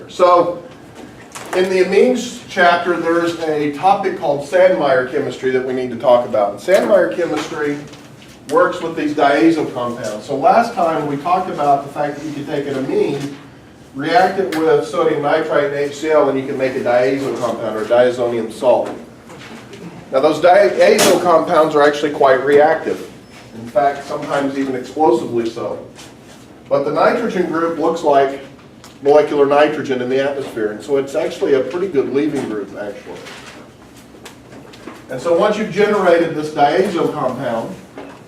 here. So in the amines chapter, there's a topic called Meyer Chemistry that we need to talk about. And Meyer Chemistry works with these diazo compounds. So last time we talked about the fact that you can take an amine, react it with sodium nitrite and HCl, and you can make a diazo compound, or diazonium salt. Now those diazo compounds are actually quite reactive. In fact, sometimes even explosively so. But the nitrogen group looks like molecular nitrogen in the atmosphere, and so it's actually a pretty good leaving group, actually. And so once you've generated this diazo compound,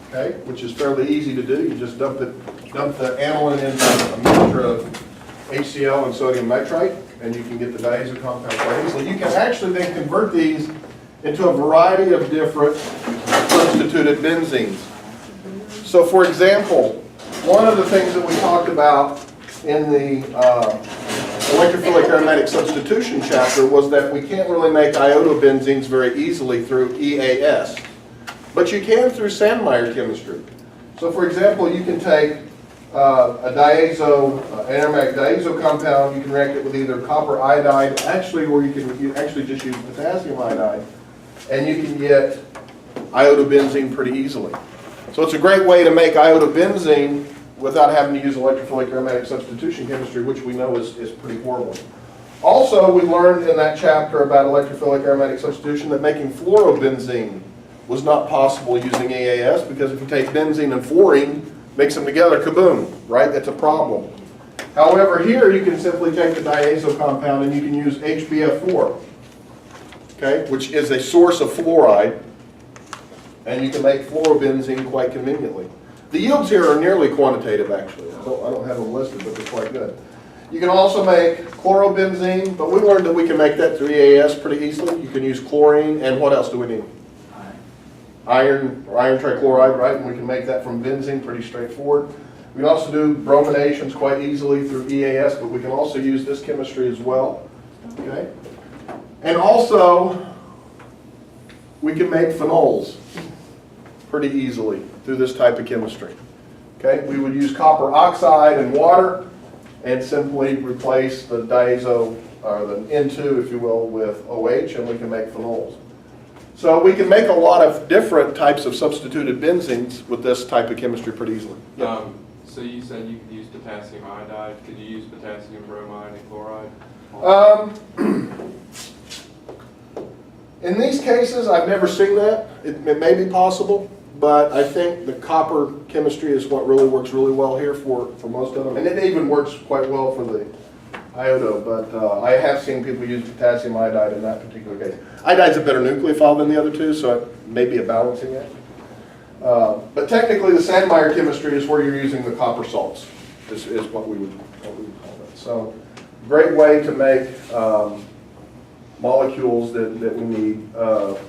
okay, which is fairly easy to do, you just dump the aniline into a mixture of HCl and sodium nitrite, and you can get the diazo compound quite easily. You can actually then convert these into a variety of different substituted benzenes. So for example, one of the things that we talked about in the electrophilic aromatic substitution chapter was that we can't really make iodobenzenes very easily through EAS, but you can through Meyer chemistry. So for example, you can take a diazo, an aromatic diazo compound, you can react it with either copper iodide, actually, or you actually just use potassium iodide, and you can get iodobenzene pretty easily. So it's a great way to make iodobenzene without having to use electrophilic aromatic substitution chemistry, which we know is pretty horrible. Also, we learned in that chapter about electrophilic aromatic substitution that making fluorobenzene was not possible using EAS, because if you take benzene and fluorine, mix them together, kaboom, right? That's a problem. However, here you can simply take the diazo compound and you can use HBF4, okay, which is a source of fluoride, and you can make fluorobenzene quite conveniently. The yields here are nearly quantitative, actually. I don't have them listed, but they're quite good. You can also make chlorobenzene, but we learned that we can make that through EAS pretty easily. You can use chlorine, and what else do we need? Iron, or iron trichloride, right? And we can make that from benzene, pretty straightforward. We can also do brominations quite easily through EAS, but we can also use this chemistry as well, okay? And also, we can make phenols pretty easily through this type of chemistry. Okay, we would use copper oxide and water and simply replace the diazo, or the N2, if you will, with OH, and we can make phenols. So we can make a lot of different types of substituted benzenes with this type of chemistry pretty easily. Yep. So you said you could use potassium iodide. Could you use potassium bromide and chloride? In these cases, I've never seen that. It may be possible, but I think the copper chemistry is what really works really well here for most of them. And it even works quite well for the iodo, but I have seen people use potassium iodide in that particular case. Iodide's a better nucleophile than the other two, so it may be a balancing act. But technically, the Meyer chemistry is where you're using the copper salts, is what we would call it. So, great way to make molecules that we need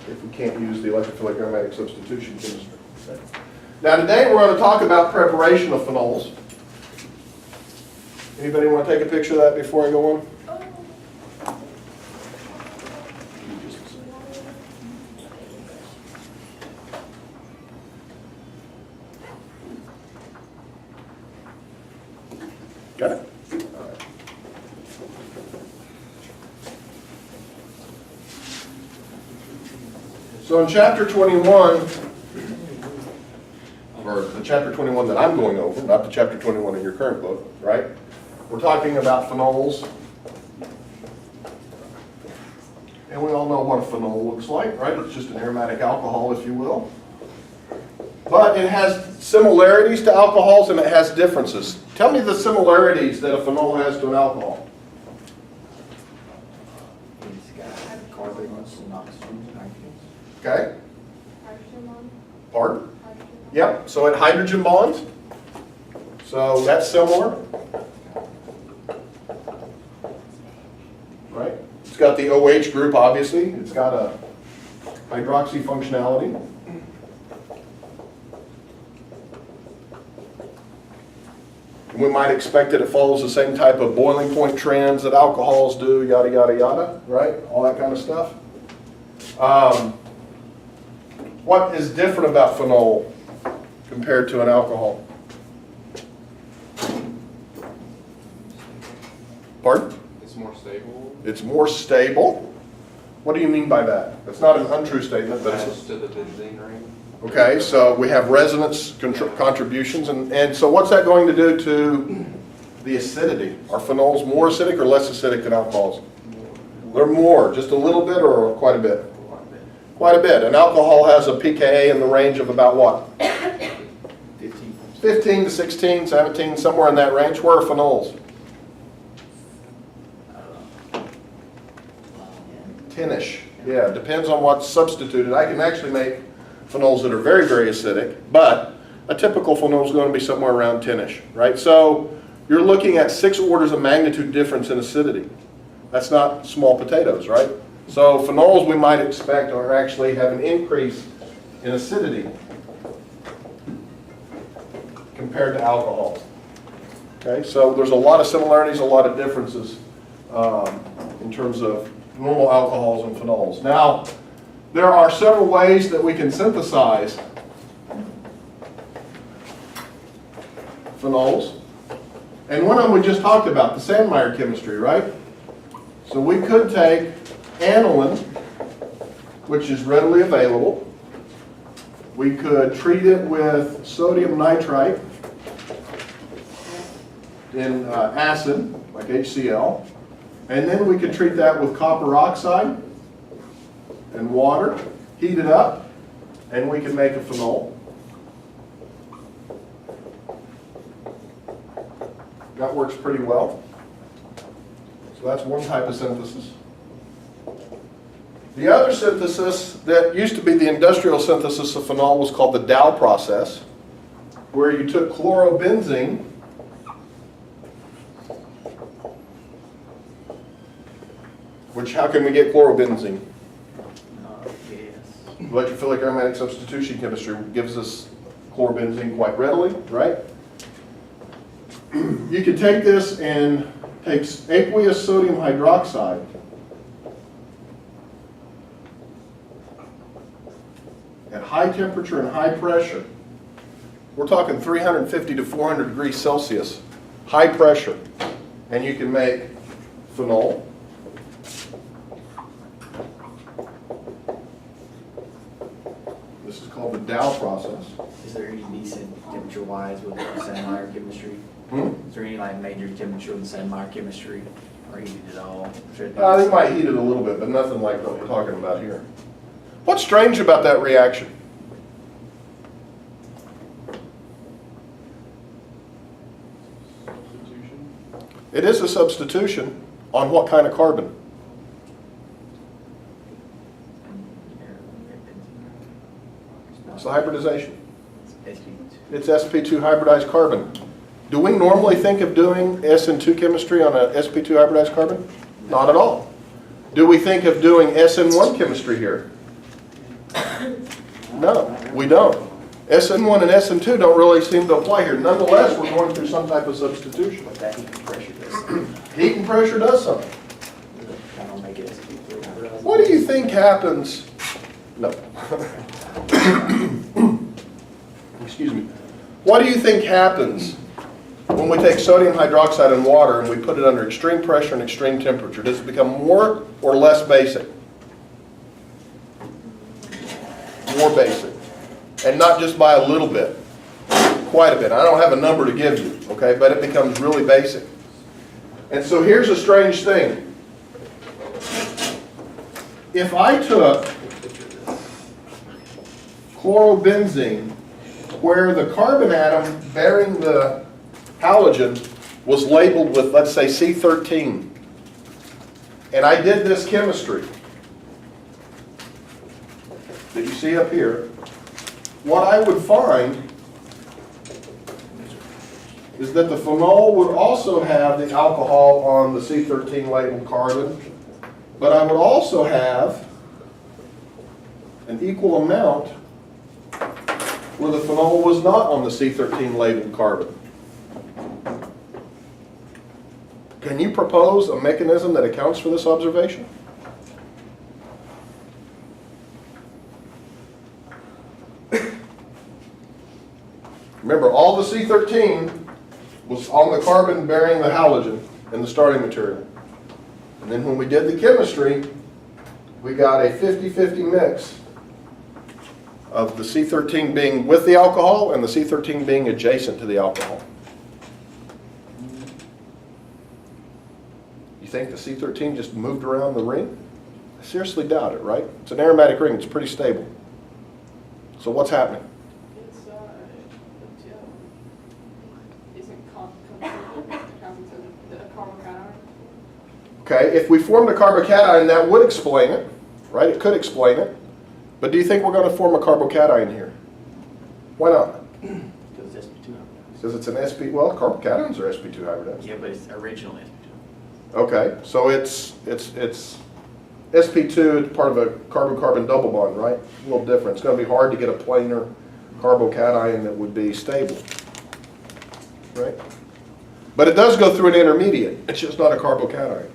if we can't use the electrophilic aromatic substitution chemistry. Okay. Now today we're going to talk about preparation of phenols. Anybody want to take a picture of that before I go on? Got it? All right. So in chapter 21, or the chapter 21 that I'm going over, not the chapter 21 in your current book, right? We're talking about phenols. And we all know what a phenol looks like, right? It's just an aromatic alcohol, if you will. But it has similarities to alcohols and it has differences. Tell me the similarities that a phenol has to an alcohol. It's got carbons and oxygens and nitrogens. Okay? Hydrogen bond. Pardon? Yep, so it hydrogen bonds. So that's similar. Right? It's got the OH group, obviously. It's got a hydroxy functionality. We might expect that it follows the same type of boiling point trends that alcohols do, yada, yada, yada, right? All that kind of stuff. What is different about phenol compared to an alcohol? It's Pardon? more stable. It's more stable. What do you mean by that? It's not an untrue statement, but Attached it's... to the benzene ring. Okay, so we have resonance contributions, and so what's that going to do to the acidity? Are phenols more acidic or less acidic than alcohols? They're more, just a little bit or quite a bit? Quite a bit. An alcohol has a pKa in the range of about what? 15 to 16, 17, somewhere in that range. Where are phenols? 10-ish. Yeah, depends on what's substituted. I can actually make phenols that are very, very acidic, but a typical phenol is going to be somewhere around 10-ish, right? So you're looking at 6 orders of magnitude difference in acidity. That's not small potatoes, right? So phenols we might expect are actually have an increase in acidity compared to alcohols. Okay, so there's a lot of similarities, a lot of differences in terms of normal alcohols and phenols. Now, there are several ways that we can synthesize phenols. And one of them we just talked about, the Meyer chemistry, right? So we could take aniline, which is readily available. We could treat it with sodium nitrite in acid, like HCl. And then we could treat that with copper oxide and water, heat it up, and we can make a phenol. That works pretty well. So that's one type of synthesis. The other synthesis that used to be the industrial synthesis of phenol was called the Dow process, where you took chlorobenzene which, how can we get chlorobenzene? Yes. Electrophilic aromatic substitution chemistry gives us chlorobenzene quite readily, right? You could take this and take aqueous sodium hydroxide at high temperature and high pressure. We're talking 350 to 400 degrees Celsius, high pressure, and you can make phenol. This is called the Dow process. Is there any decent temperature-wise with Meyer chemistry? Is there any like major temperature with Meyer chemistry, or heated at all? They might heat it a little bit, but nothing like what we're talking about here. What's strange about that reaction? Substitution. It is a substitution on what kind of carbon? It's the hybridization. It's sp2 hybridized carbon. Do we normally think of doing SN2 chemistry on a sp2 hybridized carbon? Not at all. Do we think of doing SN1 chemistry here? No, we don't. SN1 and SN2 don't really seem to apply here. Nonetheless, we're going through some type of substitution. What that heat and pressure does. Heat and pressure does something. Kind of make it sp2. What do you think happens? No. Excuse me. What do you think happens when we take sodium hydroxide and water and we put it under extreme pressure and extreme temperature? Does it become more or less basic? More basic. And not just by a little bit. Quite a bit. I don't have a number to give you, okay, but it becomes really basic. And so here's a strange thing. If I took chlorobenzene, where the carbon atom bearing the halogen was labeled with, let's say, C13, and I did this chemistry that you see up here, what I would find is that the phenol would also have the alcohol on the C13 labeled carbon, but I would also have an equal amount where the phenol was not on the C13 labeled carbon. Can you propose a mechanism that accounts for this observation? Remember, all the C13 was on the carbon bearing the halogen in the starting material. And then when we did the chemistry, we got a 50-50 mix of the C13 being with the alcohol and the C13 being adjacent to the alcohol. You think the C13 just moved around the ring? I seriously doubt it, right? It's an aromatic ring, it's pretty stable. So what's happening? Isn't concentrated the carbocation? Okay, if we formed a carbocation, that would explain it, right? It could explain it. But do you think we're going to form a carbocation here? Why not? Because it's sp2 hybridized. Because it's an sp. Well, carbocations are sp2 hybridized. Yeah, but it's original sp2. Okay, so it's sp2, it's part of a carbon-carbon double bond, right? A little different. It's going to be hard to get a planar carbocation that would be stable, right? But it does go through an intermediate. It's just not a carbocation.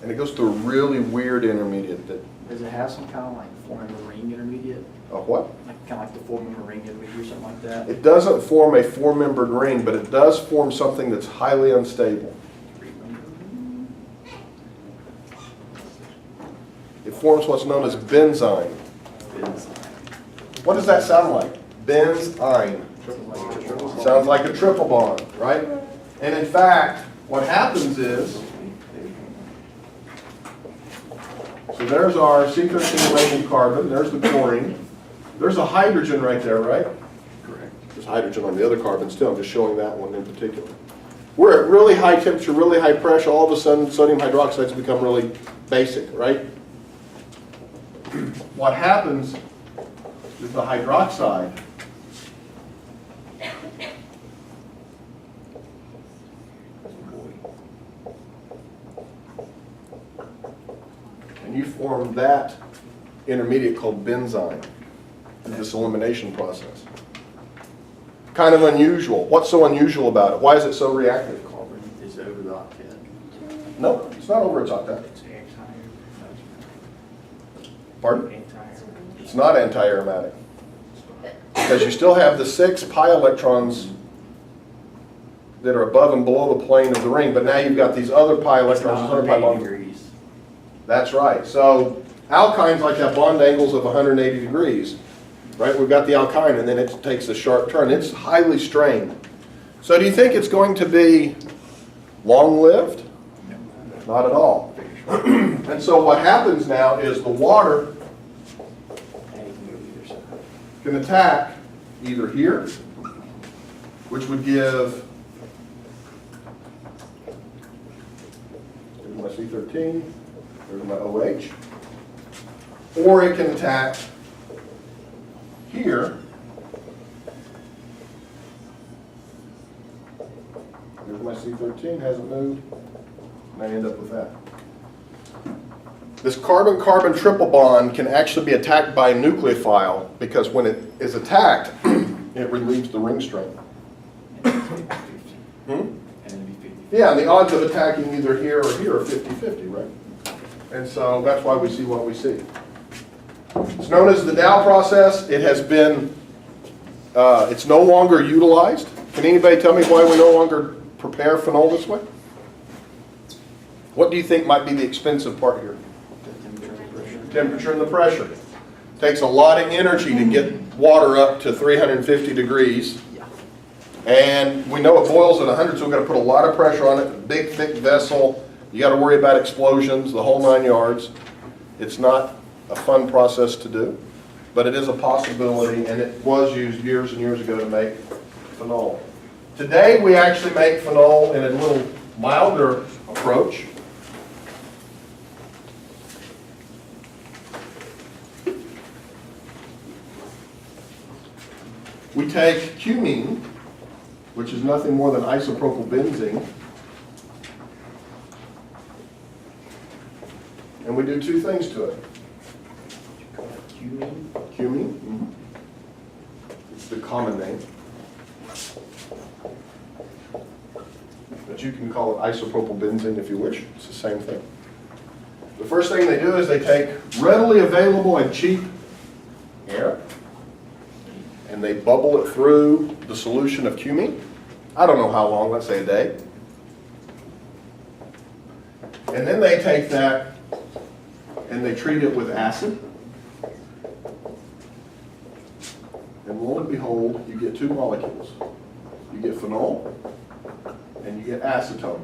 And it goes through a really weird intermediate that. Does it have some kind of like four-member ring intermediate? A what? Like kind of like the four-member ring intermediate or something like that? It doesn't form a four-membered ring, but it does form something that's highly unstable. It forms what's known as benzine. What does that sound like? Benzine. Sounds like a triple bond, right? And in fact, what happens is, so there's our C13 labeled carbon, there's the chlorine. There's a hydrogen right there, right? Correct. There's hydrogen on the other carbons too, I'm just showing that one in particular. We're at really high temperature, really high pressure, all of a sudden sodium hydroxides become really basic, right? What happens is the hydroxide and you form that intermediate called benzine through this elimination process. Kind of unusual. What's so unusual about it? Why is it so reactive? Carbon is over the octet. No, it's not over its octet. It's anti. Pardon? Anti. It's not anti-aromatic. Because you still have the 6 pi electrons that are above and below the plane of the ring, but now you've got these other pi electrons, these other pi 180 bonds. degrees. That's right. So alkynes like to have bond angles of 180 degrees, right? We've got the alkyne and then it takes a sharp turn. It's highly strained. So do you think it's going to be long-lived? Not at all. And so what happens now is the water can attack either here, which would give, there's my C13, there's my OH, or it can attack here, there's my C13, hasn't moved, and I end up with that. This carbon-carbon triple bond can actually be attacked by a nucleophile because when it is attacked, it relieves the ring strength. Yeah, and the odds of attacking either here or here are 50-50, right? And so that's why we see what we see. It's known as the Dow process. It has been, it's no longer utilized. Can anybody tell me why we no longer prepare phenol this way? What do you think might be the expensive part here? Temperature and the pressure. Takes a lot of energy to get water up to 350 degrees. And we know it boils at 100, so we've got to put a lot of pressure on it. Big, thick vessel. You got to worry about explosions, the whole 9 yards. It's not a fun process to do, but it is a possibility, and it was used years and years ago to make phenol. Today, we actually make phenol in a little milder approach. We take cumene, which is nothing more than isopropyl benzene, and we do two things to it. Cumene? Cumene, it's the common name, but you can call it isopropyl benzene if you wish. It's the same thing. The first thing they do is they take readily available and cheap air, and they bubble it through the solution of cumene. I don't know how long, let's say a day. And then they take that and they treat it with acid. And lo and behold, you get two molecules. You get phenol and you get acetone,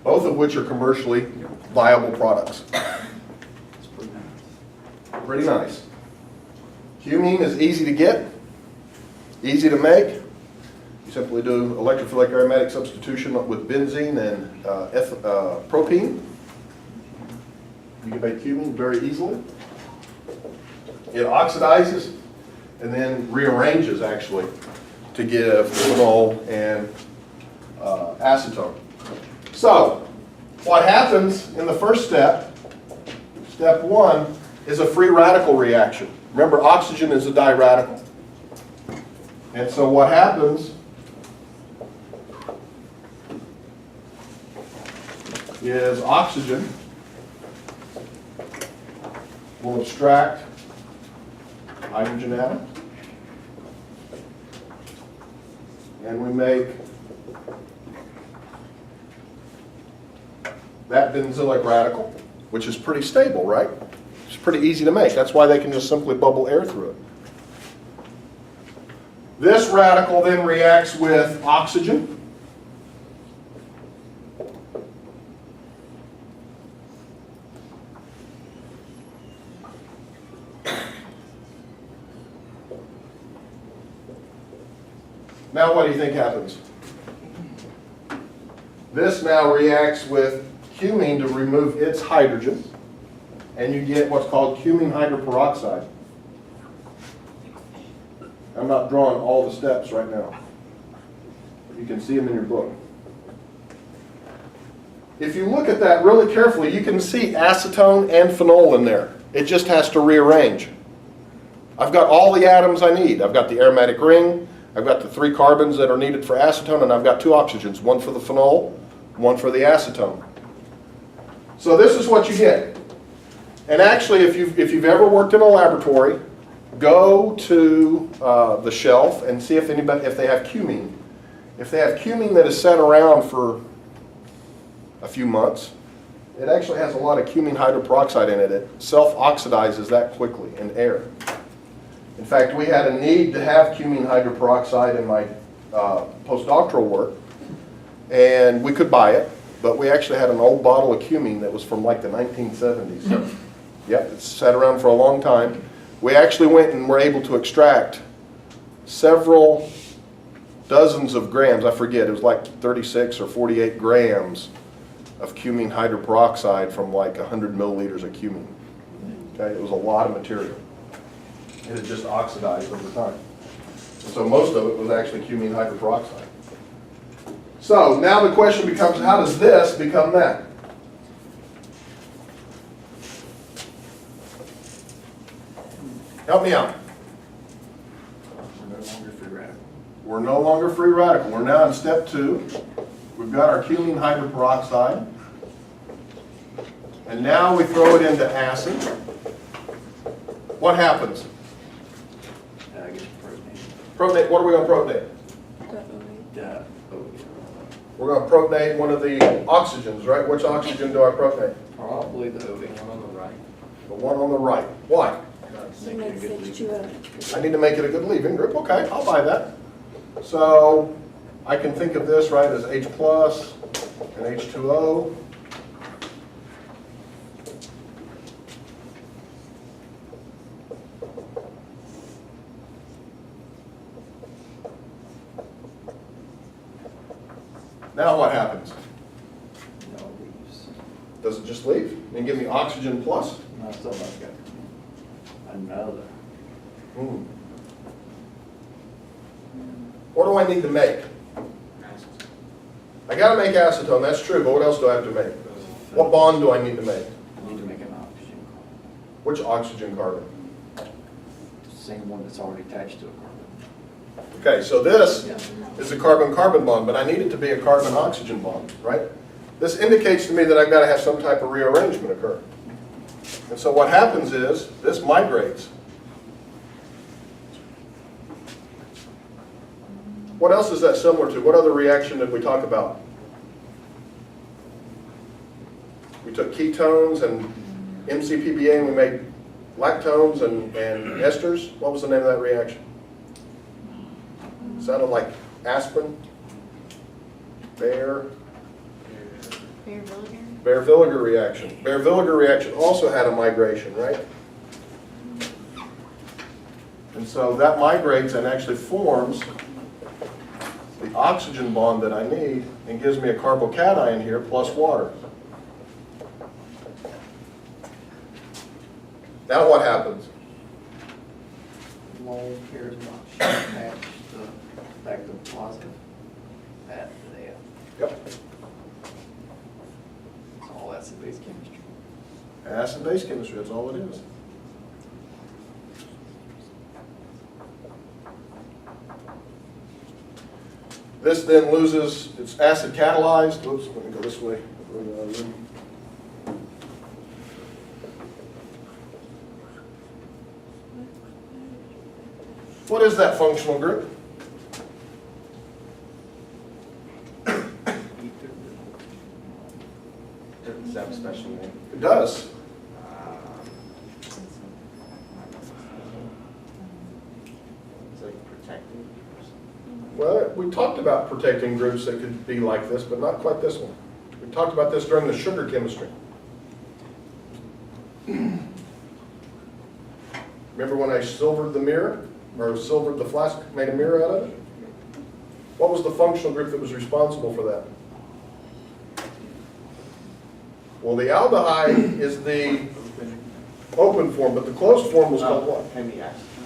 both of which are commercially viable products. It's pretty nice. Pretty nice. Cumene is easy to get, easy to make. You simply do electrophilic aromatic substitution with benzene and propene. You can make cumene very easily. It oxidizes and then rearranges actually to give phenol and acetone. So what happens in the first step, step 1, is a free radical reaction. Remember, oxygen is a diradical. And so what happens is oxygen will abstract hydrogen atom, and we make that benzoic radical, which is pretty stable, right? It's pretty easy to make. That's why they can just simply bubble air through it. This radical then reacts with oxygen. Now what do you think happens? This now reacts with cumene to remove its hydrogen, and you get what's called Cumene Hydroperoxide. I'm not drawing all the steps right now. You can see them in your book. If you look at that really carefully, you can see acetone and phenol in there. It just has to rearrange. I've got all the atoms I need. I've got the aromatic ring, I've got the 3 carbons that are needed for acetone, and I've got 2 oxygens, one for the phenol, one for the acetone. So this is what you get. And actually, if you've ever worked in a laboratory, go to the shelf and see if they have cumene. If they have cumene that is sat around for a few months, it actually has a lot of cumene hydroperoxide in it. It self-oxidizes that quickly in air. In fact, we had a need to have cumene hydroperoxide in my postdoctoral work, and we could buy it, but we actually had an old bottle of cumene that was from like the 1970s. Yep, it's sat around for a long time. We actually went and were able to extract several dozens of grams, I forget, it was like 36 or 48 grams of cumene hydroperoxide from like 100 milliliters of cumene. Okay, it was a lot of material. It had just oxidized over time. So most of it was actually cumene hydroperoxide. So now the question becomes, how does this become that? Help me out. We're no longer free radical. We're no longer free radical. We're now in step 2. We've got our cumene hydroperoxide. And now we throw it into acid. What happens? I guess protein. Protonate, what are we going to protonate? We're going to protonate one of the oxygens, right? Which oxygen do I protonate? Probably the one on the right. The one on the right. Why? You make H2O. I need to make it a good leaving group. Okay, I'll buy that. So I can think of this, right, as H plus and H2O. Now what happens? No leaves. Does it just leave and give me oxygen plus? No, I still like it. Another. Hmm. What do I need to make? I got to make acetone, that's true, but what else do I have to make? What bond do I need to make? I need to make an oxygen. Which oxygen carbon? The same one that's already attached to a carbon. Okay, so this Yeah. is a carbon-carbon bond, but I need it to be a carbon-oxygen bond, right? This indicates to me that I've got to have some type of rearrangement occur. And so what happens is, this migrates. What else is that similar to? What other reaction did we talk about? We took ketones and MCPBA and we made lactones and esters. What was the name of that reaction? Sounded like aspirin. Baeyer-Villiger reaction. Baeyer-Villiger reaction also had a migration, right? And so that migrates and actually forms the oxygen bond that I need and gives me a carbocation here plus water. Now what happens? Mole cares about match the back to positive. That there. Yep. It's all acid-base chemistry. Acid-base chemistry, that's all it is. This then loses, it's acid catalyzed. Oops, let me go this way. What is that functional group? Does that have a special name? It does. It's like protecting. Well, we talked about protecting groups that could be like this, but not quite this one. We talked about this during the sugar chemistry. Remember when I silvered the mirror, or silvered the flask, made a mirror out of it? What was the functional group that was responsible for that? Well, the aldehyde is the open form, but the closed form was called what?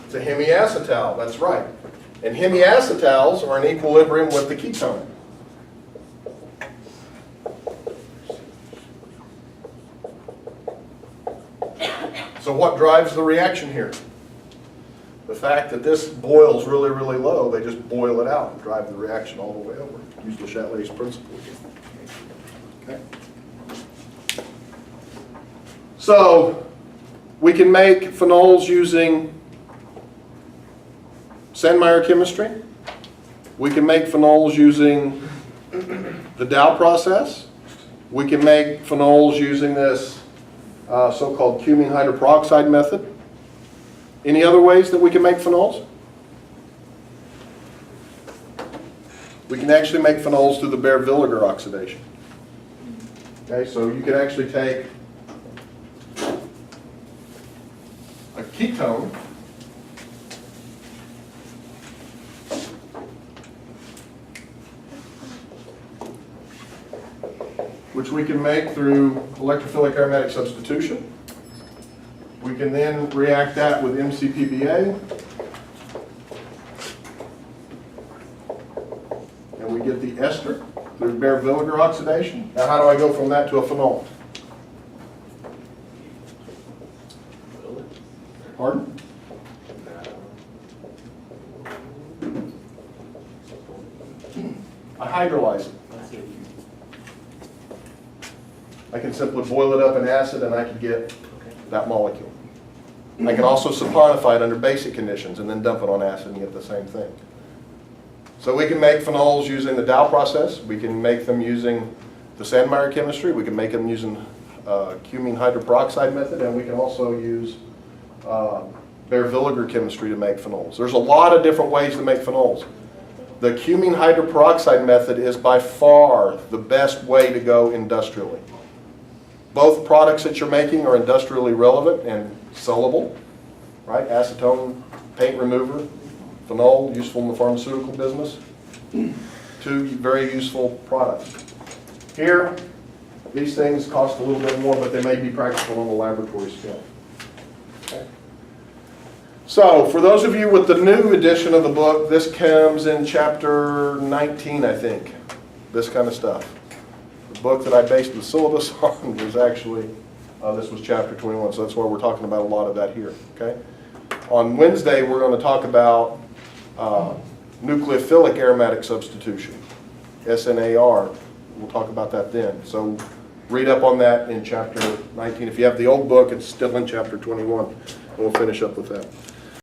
It's a hemiacetal, that's right. And hemiacetals are in equilibrium with the ketone. So what drives the reaction here? The fact that this boils really, really low, they just boil it out and drive the reaction all the way over. Use Le Chatelier's principle again. Okay. So we can make phenols using Meyer Chemistry. We can make phenols using the Dow process. We can make phenols using this so-called Cumene Hydroperoxide method. Any other ways that we can make phenols? We can actually make phenols through the Baeyer-Villiger oxidation. Okay, so you can actually take a ketone which we can make through electrophilic aromatic substitution. We can then react that with MCPBA. And we get the ester through Baeyer-Villiger oxidation. Now how do I go from that to a phenol? Pardon? I hydrolyze it. I can simply boil it up in acid and I can get that molecule. I can also saponify it under basic conditions and then dump it on acid and get the same thing. So we can make phenols using the Dow process. We can make them using the Meyer chemistry. We can make them using Cumene Hydroperoxide method, and we can also use Baeyer-Villiger chemistry to make phenols. There's a lot of different ways to make phenols. The Cumene Hydroperoxide method is by far the best way to go industrially. Both products that you're making are industrially relevant and sellable, right? Acetone, paint remover, phenol, useful in the pharmaceutical business. Two very useful products. Here, these things cost a little bit more, but they may be practical on the laboratory scale. Okay. So, for those of you with the new edition of the book, this comes in chapter 19, I think. This kind of stuff. The book that I based the syllabus on was actually, this was chapter 21, so that's why we're talking about a lot of that here, okay? On Wednesday, we're going to talk about nucleophilic aromatic substitution, SNAR. We'll talk about that then. So read up on that in chapter 19. If you have the old book, it's still in chapter 21, and we'll finish up with that.